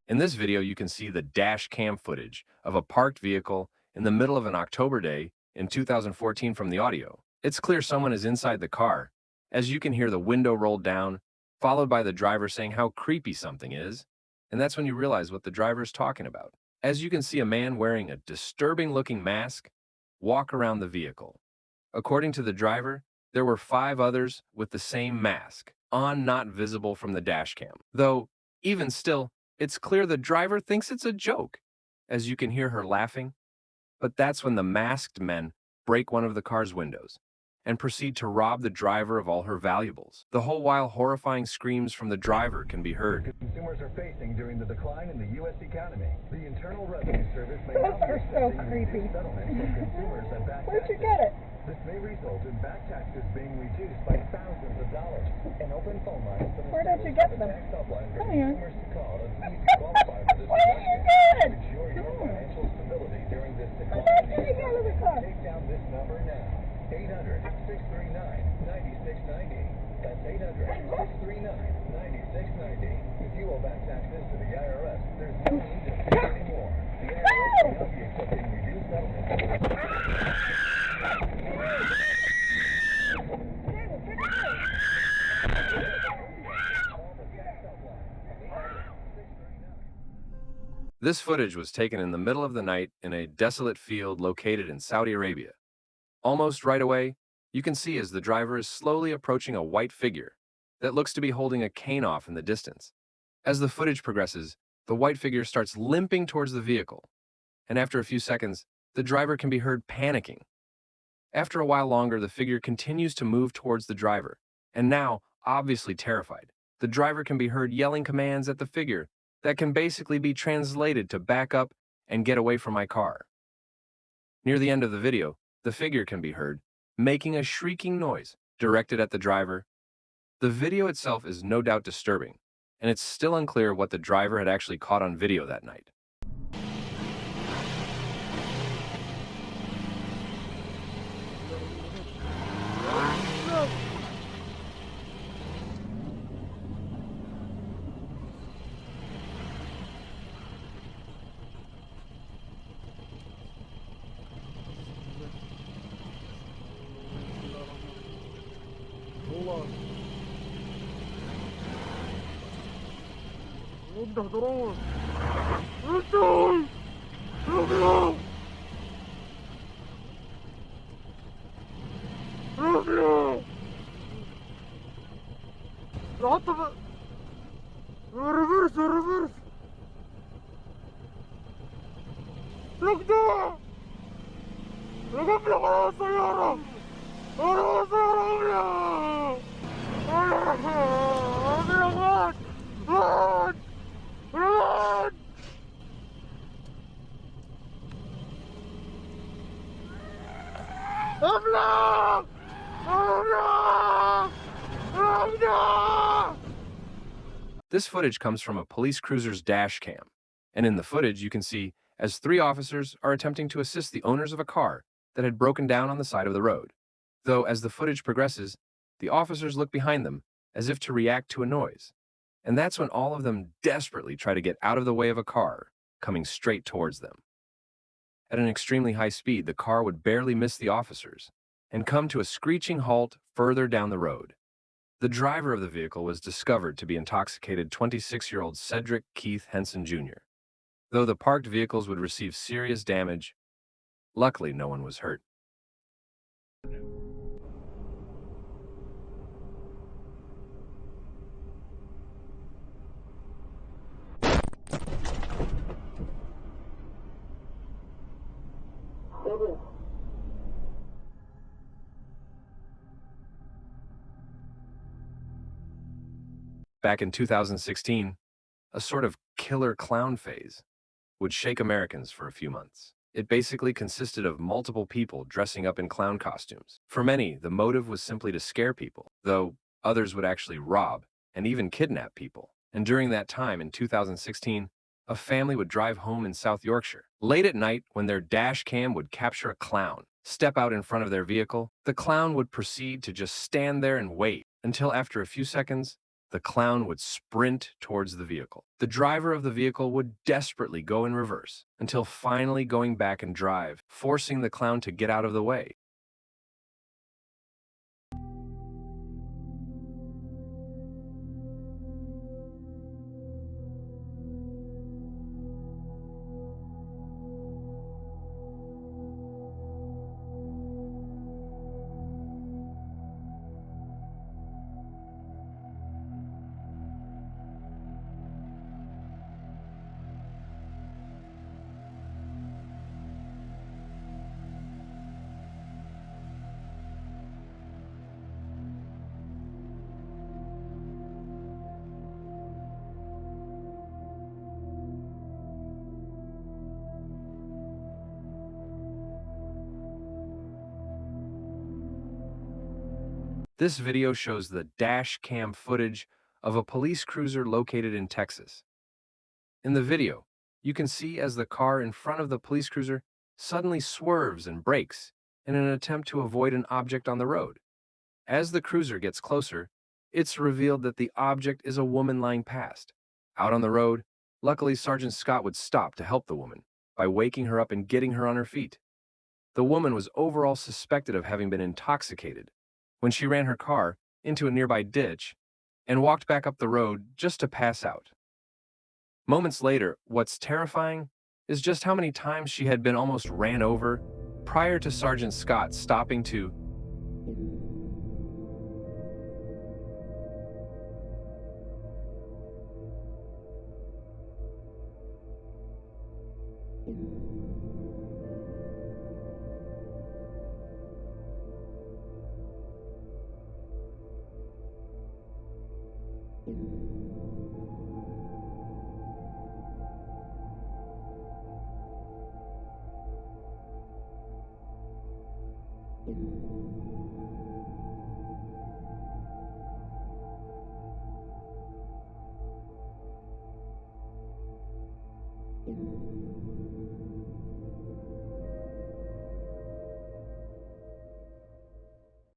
In this video, you can see the dash cam footage of a parked vehicle in the middle of an October day in 2014 from the audio. It's clear someone is inside the car, as you can hear the window rolled down, followed by the driver saying how creepy something is, and that's when you realize what the driver is talking about. As you can see a man wearing a disturbing-looking mask walk around the vehicle. According to the driver, there were 5 others with the same mask on, not visible from the dash cam. Though, even still, it's clear the driver thinks it's a joke, as you can hear her laughing. But that's when the masked men break one of the car's windows and proceed to rob the driver of all her valuables. The whole while horrifying screams from the driver can be heard. Consumers are facing during the decline in the U.S. economy. The Internal Revenue Service may Those not be are so accepting creepy. reduced settlements from consumers and back Where'd you taxes. get it? This may result in back taxes being reduced by thousands of dollars. An open phone line from the Where did you get them? tax helpline for Come here. consumers to call and see if you qualify for this What are you deduction. doing? Ensure your financial stability during this Come decline. back here, get out of the car. Take down this number now. 800-639-9690. That's 800-639-9690. If you owe back taxes to the IRS, there's no need to fear anymore. The IRS will not be accepting reduced settlements. This footage was taken in the middle of the night in a desolate field located in Saudi Arabia. Almost right away, you can see as the driver is slowly approaching a white figure that looks to be holding a cane off in the distance. As the footage progresses, the white figure starts limping towards the vehicle, and after a few seconds, the driver can be heard panicking. After a while longer, the figure continues to move towards the driver, and now, obviously terrified, the driver can be heard yelling commands at the figure that can basically be translated to back up and get away from my car. Near the end of the video, the figure can be heard making a shrieking noise directed at the driver. The video itself is no doubt disturbing, and it's still unclear what the driver had actually caught on video that night. udah turun betul Rubio Rubio رحت ريفرس ريفرس ركضوا ركب لي على السيارة على السيارة Run! Run! أبلغ! أبلغ! أبلغ! This footage comes from a police cruiser's dash cam, and in the footage you can see as 3 officers are attempting to assist the owners of a car that had broken down on the side of the road. Though as the footage progresses, the officers look behind them as if to react to a noise. And that's when all of them desperately try to get out of the way of a car coming straight towards them. At an extremely high speed, the car would barely miss the officers and come to a screeching halt further down the road. The driver of the vehicle was discovered to be intoxicated 26-year-old Cedric Keith Henson Jr. Though the parked vehicles would receive serious damage, luckily no one was hurt. Back in 2016, a sort of killer clown phase would shake Americans for a few months. It basically consisted of multiple people dressing up in clown costumes. For many, the motive was simply to scare people, though others would actually rob and even kidnap people. And during that time, in 2016, a family would drive home in South Yorkshire. Late at night, when their dash cam would capture a clown step out in front of their vehicle, the clown would proceed to just stand there and wait until after a few seconds, The clown would sprint towards the vehicle. The driver of the vehicle would desperately go in reverse until finally going back and drive, forcing the clown to get out of the way. This video shows the dash cam footage of a police cruiser located in Texas. In the video, you can see as the car in front of the police cruiser suddenly swerves and brakes in an attempt to avoid an object on the road. As the cruiser gets closer, it's revealed that the object is a woman lying past. Out on the road, luckily Sergeant Scott would stop to help the woman by waking her up and getting her on her feet. The woman was overall suspected of having been intoxicated when she ran her car into a nearby ditch and walked back up the road just to pass out. Moments later, what's terrifying is just how many times she had been almost ran over prior to Sergeant Scott stopping to